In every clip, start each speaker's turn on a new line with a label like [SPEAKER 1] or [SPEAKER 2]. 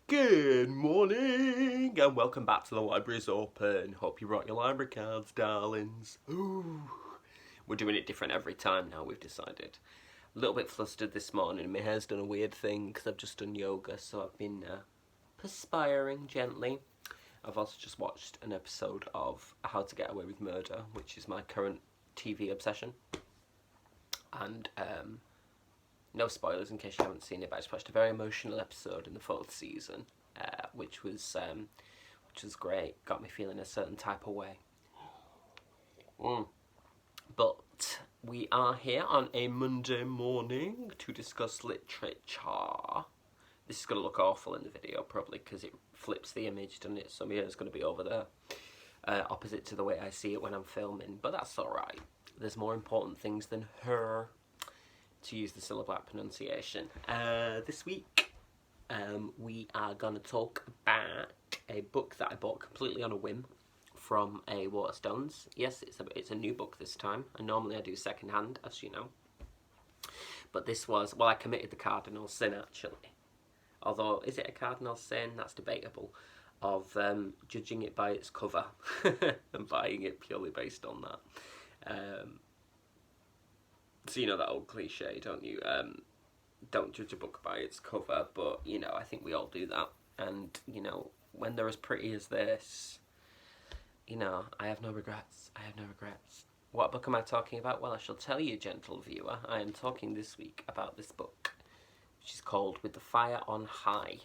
[SPEAKER 1] Good morning and welcome back to The Library's Open. Hope you brought your library cards, darlings. Ooh, we're doing it different every time now, we've decided. A little bit flustered this morning. My hair's done a weird thing because I've just done yoga, so I've been perspiring gently. I've also just watched an episode of How to Get Away with Murder, which is my current TV obsession. And no spoilers in case you haven't seen it, but I just watched a very emotional episode in the 4th season, which was great. Got me feeling a certain type of way. But we are here on a Monday morning to discuss literature. This is going to look awful in the video, probably, because it flips the image, doesn't it? So my hair's going to be over there, opposite to the way I see it when I'm filming, but that's alright. There's more important things than her, to use the syllable pronunciation. This week, we are going to talk about a book that I bought completely on a whim from a Waterstones. Yes, it's a new book this time, and normally I do second-hand, as you know. But this was, well, I committed the cardinal sin, actually. Although, is it a cardinal sin? That's debatable. Of judging it by its cover and buying it purely based on that. So you know that old cliche, don't you? Don't judge a book by its cover, but, you know, I think we all do that. And, you know, when they're as pretty as this, you know, I have no regrets. I have no regrets. What book am I talking about? Well, I shall tell you, gentle viewer. I am talking this week about this book, which is called With the Fire on High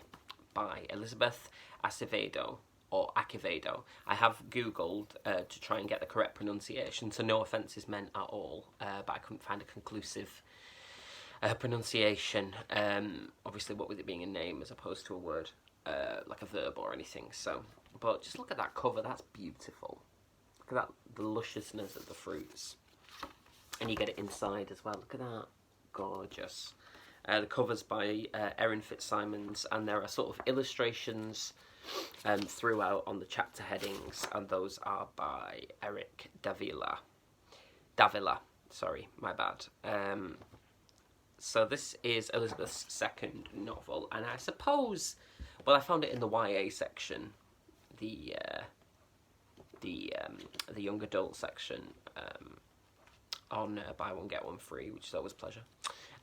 [SPEAKER 1] by Elizabeth Acevedo. Or Acevedo. I have Googled to try and get the correct pronunciation, so no offence is meant at all, but I couldn't find a conclusive pronunciation. Obviously, what with it being a name as opposed to a word, like a verb or anything. So, but just look at that cover, that's beautiful. Look at that, the lusciousness of the fruits. And you get it inside as well, look at that, gorgeous. The cover's by Erin Fitzsimons, and there are sort of illustrations throughout on the chapter headings, and those are by Eric Davila, sorry, my bad. So this is Elizabeth's second novel, and I suppose, well, I found it in the YA section, the young adult section, on buy one get one free, which is always a pleasure.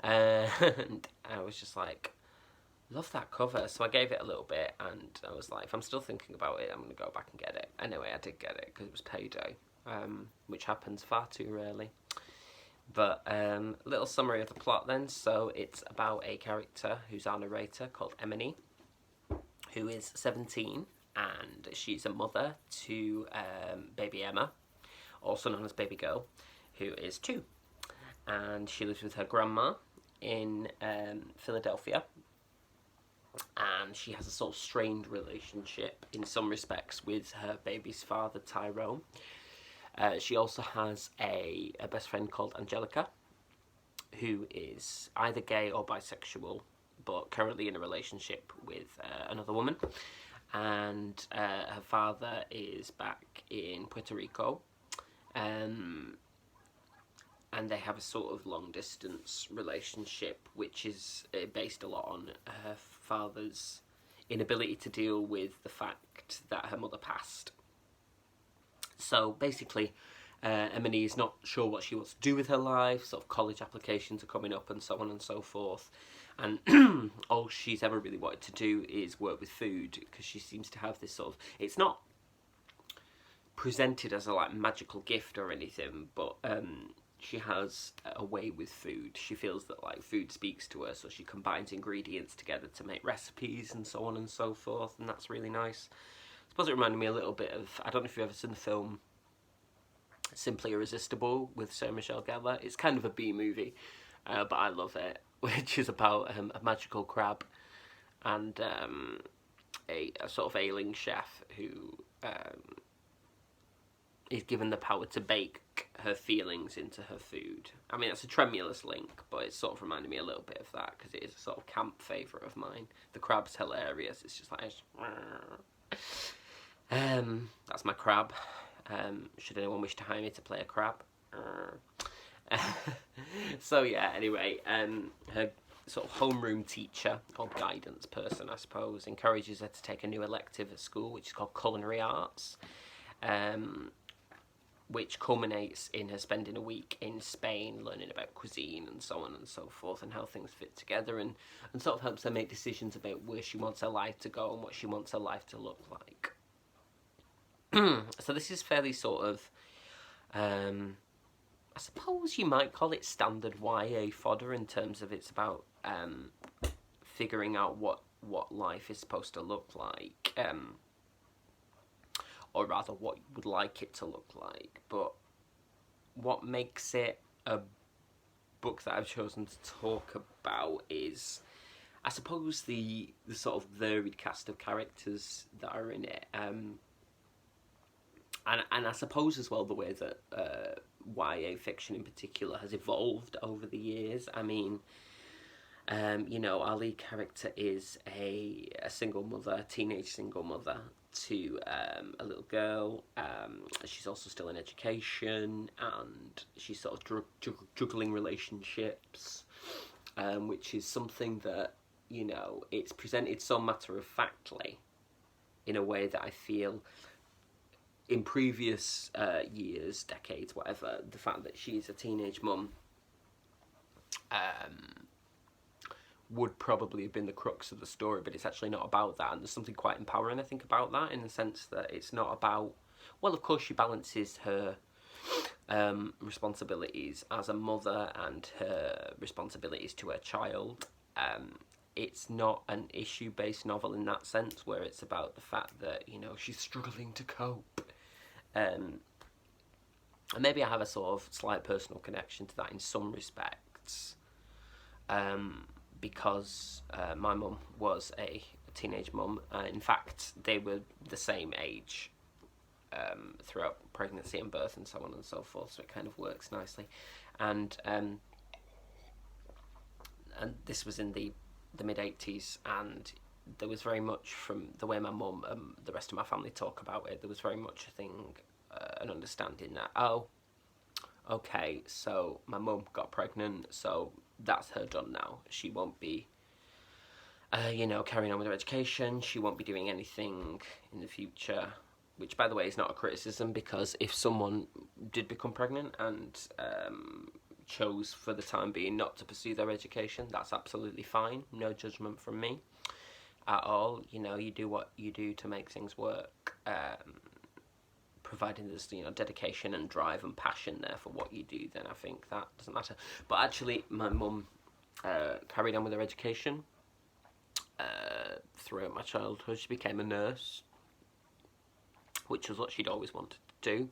[SPEAKER 1] And I was just like, love that cover, so I gave it a little bit, and I was like, if I'm still thinking about it, I'm going to go back and get it. Anyway, I did get it because it was payday, which happens far too rarely. But little summary of the plot then. So it's about a character who's our narrator called Emily, who is 17, and she's a mother to baby Emma, also known as baby girl, who is 2. And she lives with her grandma in Philadelphia. And she has a sort of strained relationship in some respects with her baby's father, Tyrone. She also has a best friend called Angelica, who is either gay or bisexual, but currently in a relationship with another woman. And her father is back in Puerto Rico. And they have a sort of long-distance relationship, which is based a lot on her father's inability to deal with the fact that her mother passed. So basically, Emily is not sure what she wants to do with her life, sort of college applications are coming up and so on and so forth. And all she's ever really wanted to do is work with food, because she seems to have this sort of... It's not presented as a like magical gift or anything, but... she has a way with food. She feels that like food speaks to her, so she combines ingredients together to make recipes and so on and so forth, and that's really nice. I suppose it reminded me a little bit of, I don't know if you've ever seen the film Simply Irresistible with Sarah Michelle Gellar. It's kind of a B movie, but I love it, which is about a magical crab and a sort of ailing chef who is given the power to bake her feelings into her food. I mean, that's a tremulous link, but it sort of reminded me a little bit of that, because it is a sort of camp favourite of mine. The crab's hilarious. It's just like... that's my crab. Should anyone wish to hire me to play a crab? So yeah, anyway, her sort of homeroom teacher, or guidance person, I suppose, encourages her to take a new elective at school, which is called culinary arts, which culminates in her spending a week in Spain learning about cuisine and so on and so forth, and how things fit together, and sort of helps her make decisions about where she wants her life to go and what she wants her life to look like. So this is fairly sort of, I suppose you might call it standard YA fodder, in terms of it's about figuring out what life is supposed to look like, or rather what you would like it to look like. But what makes it a book that I've chosen to talk about is, I suppose, the sort of varied cast of characters that are in it, and I suppose as well the way that YA fiction in particular has evolved over the years. I mean, you know, our lead character is a single mother, a teenage single mother to a little girl. She's also still in education, and she's sort of juggling relationships, which is something that, you know, it's presented so matter-of-factly in a way that I feel in previous years, decades, whatever, the fact that she's a teenage mum would probably have been the crux of the story, but it's actually not about that. And there's something quite empowering, I think, about that, in the sense that it's not about, well, of course she balances her responsibilities as a mother and her responsibilities to her child. It's not an issue-based novel in that sense, where it's about the fact that, you know, she's struggling to cope. And maybe I have a sort of slight personal connection to that in some respects, because my mum was a teenage mum. In fact, they were the same age throughout pregnancy and birth and so on and so forth, so it kind of works nicely. And this was in the mid-80s, and there was very much, from the way my mum and the rest of my family talk about it, there was very much a thing, an understanding that, oh, okay, so my mum got pregnant, so that's her done now. She won't be, you know, carrying on with her education. She won't be doing anything in the future, which, by the way, is not a criticism, because if someone did become pregnant and chose for the time being not to pursue their education, that's absolutely fine. No judgment from me at all. You know, you do what you do to make things work, providing there's, you know, dedication and drive and passion there for what you do, then I think that doesn't matter. But actually, my mum carried on with her education throughout my childhood. She became a nurse, which was what she'd always wanted to do,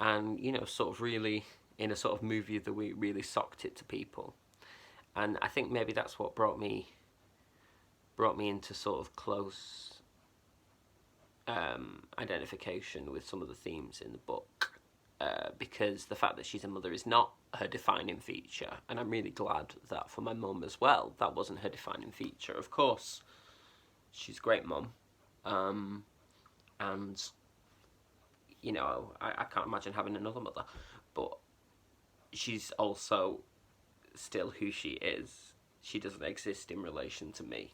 [SPEAKER 1] and, you know, sort of really, in a sort of movie of the week, really socked it to people. And I think maybe that's what brought me into sort of close identification with some of the themes in the book, because the fact that she's a mother is not her defining feature, and I'm really glad that for my mum as well, that wasn't her defining feature. Of course, she's a great mum, and, you know, I can't imagine having another mother, but she's also still who she is. She doesn't exist in relation to me,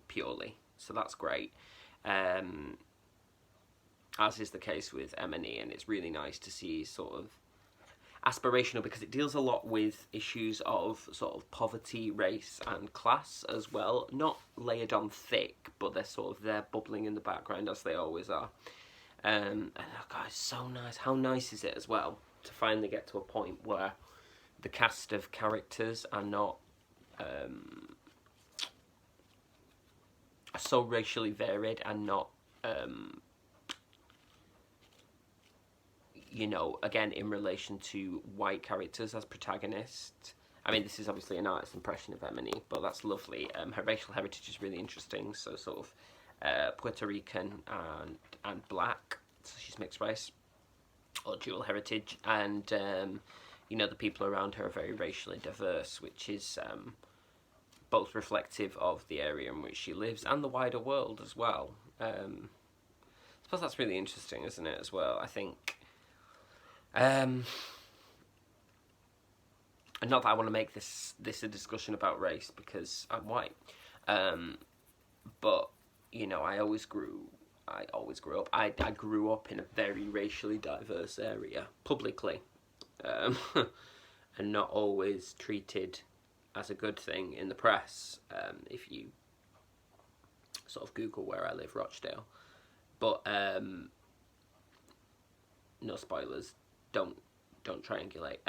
[SPEAKER 1] purely, so that's great. As is the case with Emily, and it's really nice to see sort of aspirational, because it deals a lot with issues of sort of poverty, race and class as well, not layered on thick, but they're sort of there bubbling in the background, as they always are. And oh God, it's so nice. How nice is it as well to finally get to a point where the cast of characters are not so racially varied, and not you know, again, in relation to white characters as protagonists. I mean, this is obviously an artist's impression of Emily, but that's lovely. Her racial heritage is really interesting, so sort of Puerto Rican and black, so she's mixed race, or dual heritage, and you know, the people around her are very racially diverse, which is both reflective of the area in which she lives and the wider world as well. I suppose that's really interesting, isn't it, as well? I think and not that I want to make this a discussion about race because I'm white, but you know, I always grew up. I grew up in a very racially diverse area publicly, and not always treated as a good thing in the press. If you sort of Google where I live, Rochdale, but no spoilers. Don't triangulate.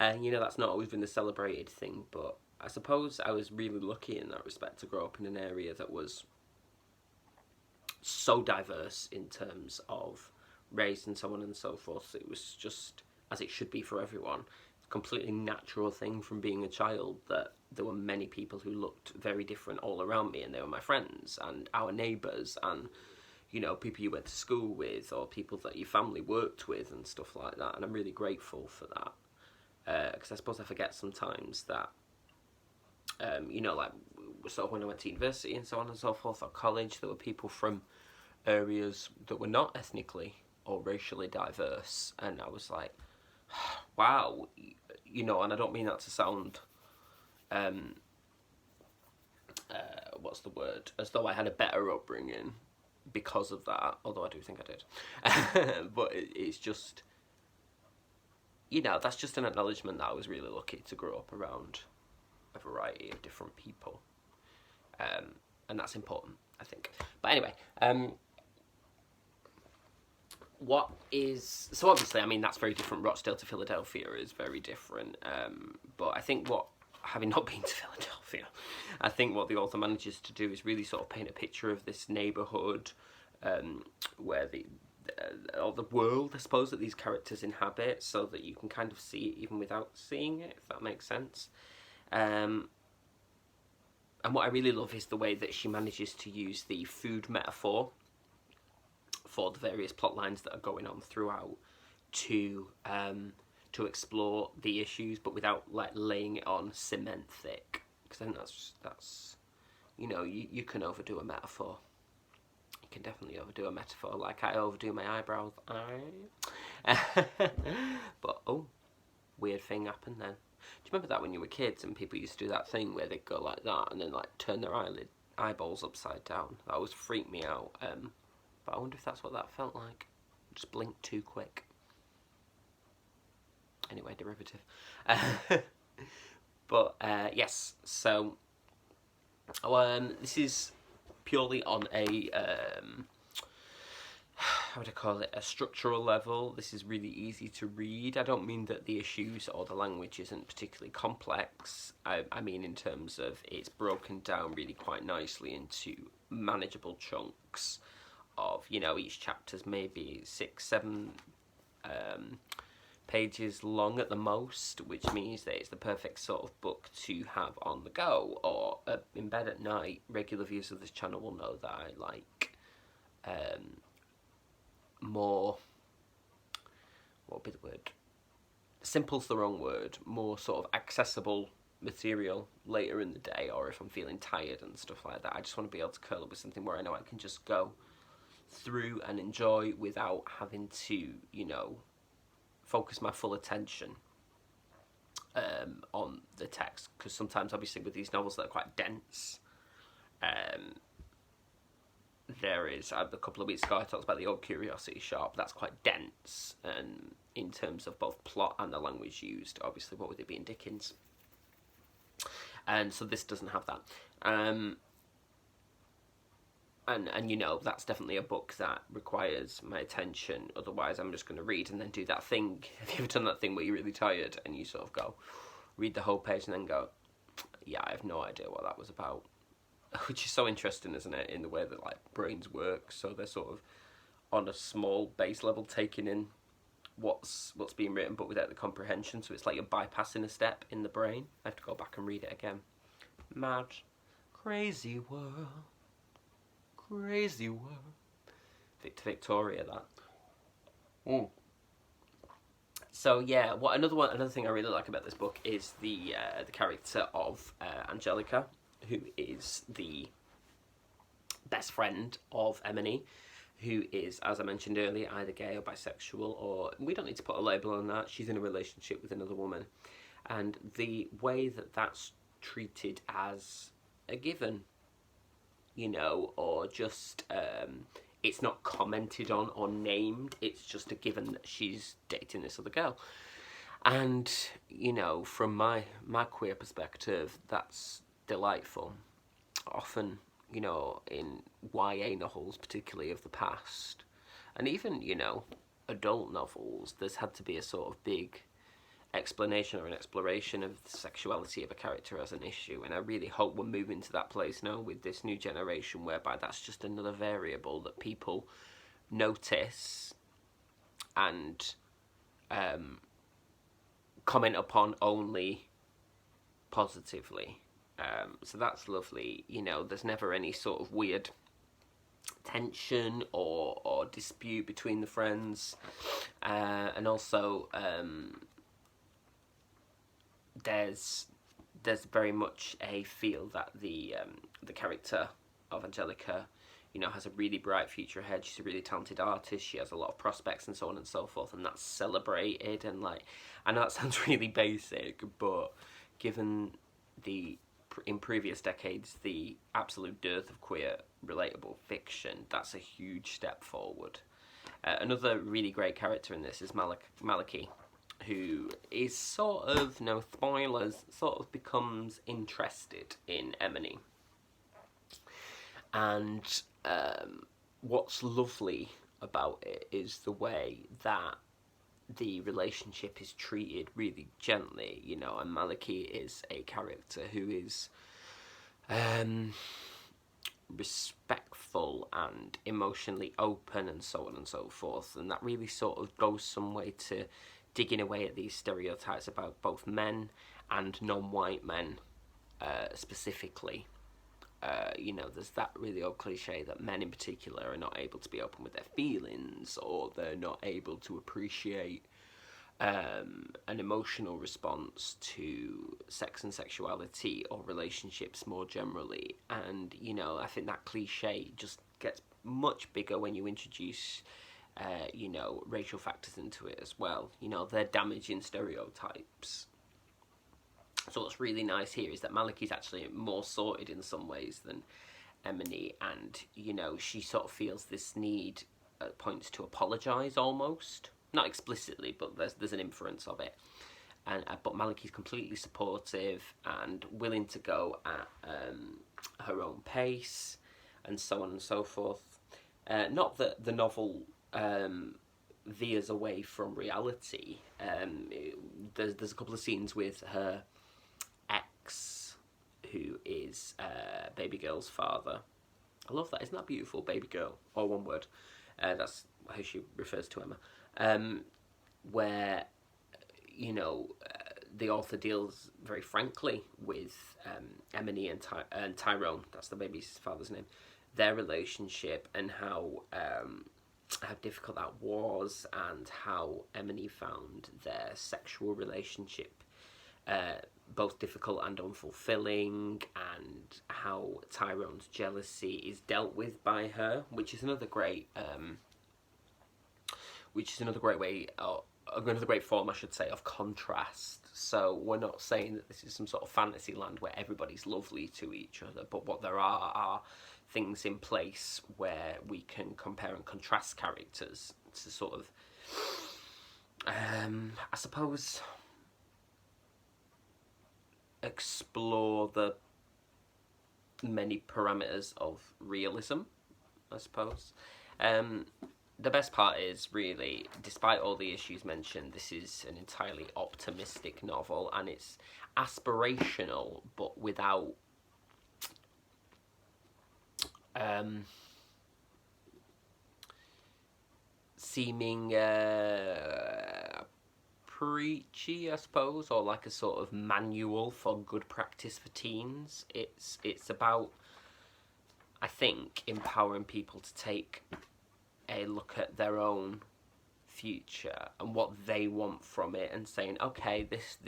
[SPEAKER 1] And you know, that's not always been the celebrated thing, but I suppose I was really lucky in that respect to grow up in an area that was so diverse in terms of race and so on and so forth. It was just as it should be for everyone. It's a completely natural thing from being a child that there were many people who looked very different all around me, and they were my friends and our neighbours and, you know, people you went to school with or people that your family worked with and stuff like that. And I'm really grateful for that, because I suppose I forget sometimes that, you know, like sort of when I went to university and so on and so forth, or college, there were people from areas that were not ethnically or racially diverse, and I was like, wow, you know. And I don't mean that to sound what's the word, as though I had a better upbringing because of that, although I do think I did. But it's just, you know, that's just an acknowledgement that I was really lucky to grow up around a variety of different people, and that's important, I think. But anyway, what is, so obviously, I mean, that's very different. Rochdale to Philadelphia is very different, but I think what, having not been to Philadelphia, I think what the author manages to do is really sort of paint a picture of this neighbourhood, where or the world, I suppose, that these characters inhabit, so that you can kind of see it even without seeing it, if that makes sense. And what I really love is the way that she manages to use the food metaphor for the various plot lines that are going on throughout to explore the issues, but without like laying it on cement thick. Because I think that's you know, you can overdo a metaphor. You can definitely overdo a metaphor, like I overdo my eyebrows. But oh, weird thing happened then. Do you remember that when you were kids and people used to do that thing where they'd go like that and then like turn their eyeballs upside down? That always freaked me out. But I wonder if that's what that felt like. Just blinked too quick. Anyway, derivative. But yes, so this is purely on a how would I call it, a structural level. This is really easy to read. I don't mean that the issues or the language isn't particularly complex. I mean in terms of it's broken down really quite nicely into manageable chunks of, you know, each chapter's maybe 6-7 pages long at the most, which means that it's the perfect sort of book to have on the go or in bed at night. Regular viewers of this channel will know that I like more, what would be the word? Simple's the wrong word. More sort of accessible material later in the day, or if I'm feeling tired and stuff like that. I just want to be able to curl up with something where I know I can just go through and enjoy without having to, you know, focus my full attention on the text. Because sometimes, obviously, with these novels that are quite dense, there is, a couple of weeks ago I talked about the Old Curiosity Shop. That's quite dense, and in terms of both plot and the language used, obviously, what would it be in Dickens? And so this doesn't have that. And you know, that's definitely a book that requires my attention. Otherwise, I'm just going to read and then do that thing. Have you ever done that thing where you're really tired and you sort of go, read the whole page and then go, yeah, I have no idea what that was about? Which is so interesting, isn't it, in the way that like brains work. So they're sort of on a small base level taking in what's being written, but without the comprehension. So it's like you're bypassing a step in the brain. I have to go back and read it again. Mad, crazy world. Crazy world. Victoria, that. So yeah, another thing I really like about this book is the character of Angelica, who is the best friend of Emily, who is, as I mentioned earlier, either gay or bisexual, or we don't need to put a label on that. She's in a relationship with another woman. and the way that that's treated as a given, you know, or just it's not commented on or named, it's just a given that she's dating this other girl. And, you know, from my queer perspective, that's delightful. Often, you know, in YA novels, particularly of the past, and even, you know, adult novels, there's had to be a sort of big explanation or an exploration of the sexuality of a character as an issue, and I really hope we're moving to that place now with this new generation, whereby that's just another variable that people notice and comment upon only positively. So that's lovely. You know, there's never any sort of weird tension or dispute between the friends, and also there's very much a feel that the character of Angelica, you know, has a really bright future ahead. She's a really talented artist. She has a lot of prospects and so on and so forth, and that's celebrated. And like, I know that sounds really basic, but given in previous decades the absolute dearth of queer relatable fiction, that's a huge step forward. Another really great character in this is Maliki, who is sort of, no spoilers, sort of becomes interested in Emily. And what's lovely about it is the way that the relationship is treated really gently, you know, and Maliki is a character who is respectful and emotionally open and so on and so forth, and that really sort of goes some way to digging away at these stereotypes about both men and non-white men, specifically. You know, there's that really old cliche that men in particular are not able to be open with their feelings, or they're not able to appreciate an emotional response to sex and sexuality or relationships more generally. And, you know, I think that cliche just gets much bigger when you introduce you know, racial factors into it as well. You know, they're damaging stereotypes. So what's really nice here is that Maliki's actually more sorted in some ways than Emily, and, you know, she sort of feels this need at points to apologise almost. Not explicitly, but there's an inference of it. And but Maliki's completely supportive and willing to go at her own pace, and so on and so forth. Not that the novel veers away from reality. There's a couple of scenes with her ex, who is baby girl's father. I love that. Isn't that beautiful? Baby girl, all one word. That's how she refers to Emma. Where, you know, the author deals very frankly with Emily and Tyrone. That's the baby's father's name. Their relationship, and how difficult that was, and how Emily found their sexual relationship both difficult and unfulfilling, and how Tyrone's jealousy is dealt with by her, which is another great way, another great form, I should say, of contrast. So we're not saying that this is some sort of fantasy land where everybody's lovely to each other, but what there are things in place where we can compare and contrast characters to sort of, I suppose, explore the many parameters of realism, I suppose. The best part is, really, despite all the issues mentioned, this is an entirely optimistic novel, and it's aspirational, but without seeming preachy, I suppose, or like a sort of manual for good practice for teens. It's about, I think, empowering people to take a look at their own future and what they want from it, and saying, okay, this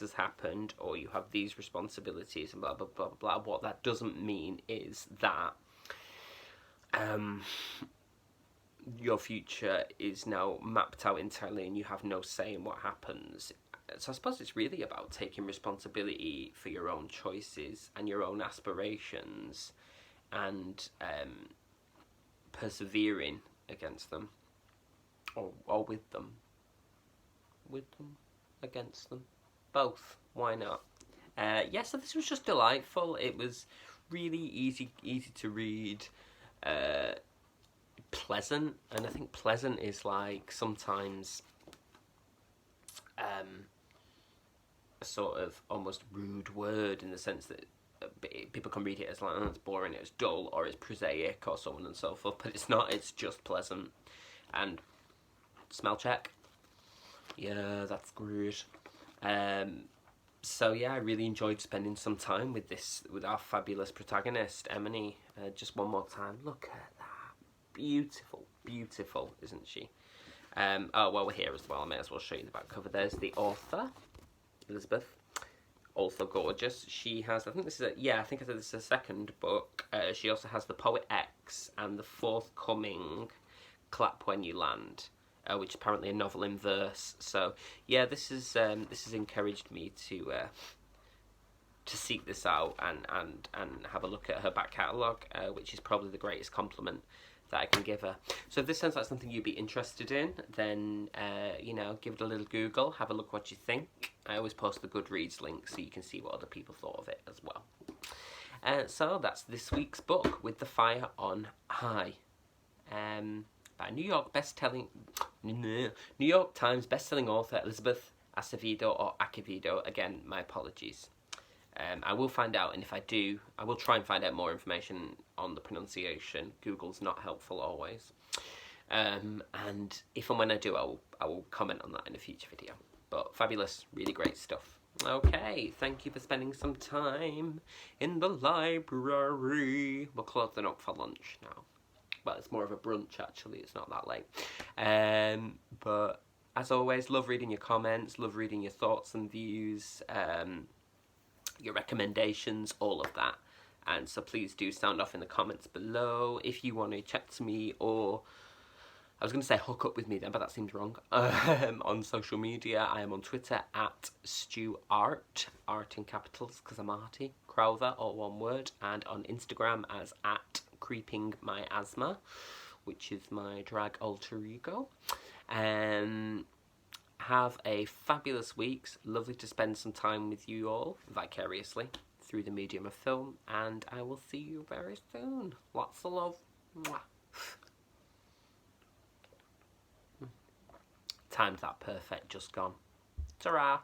[SPEAKER 1] has happened, or you have these responsibilities, and blah blah blah blah. What that doesn't mean is that your future is now mapped out entirely and you have no say in what happens. so I suppose it's really about taking responsibility for your own choices and your own aspirations, and persevering against them, or with them, against them, both. Why not? Yeah, so this was just delightful. It was really easy to read, pleasant, and I think pleasant is like sometimes a sort of almost rude word, in the sense that people can read it as like, oh, it's boring, it's dull, or it's prosaic, or so on and so forth, but it's not. It's just pleasant. And smell check. Yeah, that's great. So yeah, I really enjoyed spending some time with our fabulous protagonist, Emily. Just one more time, look at that, beautiful, beautiful, isn't she? Oh, well, we're here as well. I may as well show you the back cover. There's the author, Elizabeth, also gorgeous. She has, I think this is a second book. She also has The Poet X and the forthcoming Clap When You Land, which is apparently a novel in verse. So yeah, this has encouraged me to seek this out and have a look at her back catalogue, which is probably the greatest compliment that I can give her. So if this sounds like something you'd be interested in, then give it a little Google, have a look what you think. I always post the Goodreads link so you can see what other people thought of it as well. So that's this week's book, With the Fire on High, by New York Times bestselling author Elizabeth Acevedo, or Acevedo. Again, my apologies. I will find out, and if I do, I will try and find out more information on the pronunciation. Google's not helpful always. And if and when I do, I will comment on that in a future video. But fabulous, really great stuff. Okay, thank you for spending some time in the library. We're closing up for lunch now. Well, it's more of a brunch, actually. It's not that late. But as always, love reading your comments, love reading your thoughts and views, your recommendations, all of that. And so please do sound off in the comments below if you want to chat to me, or I was going to say hook up with me then, but that seems wrong. On social media, I am on Twitter at StuArt, art in capitals because I'm arty, Crowther, all one word, and on Instagram as at Creeping My Asthma, which is my drag alter ego. Have a fabulous week. Lovely to spend some time with you all vicariously through the medium of film, and I will see you very soon. Lots of love. Mwah. Timed that perfect, just gone. Ta-ra.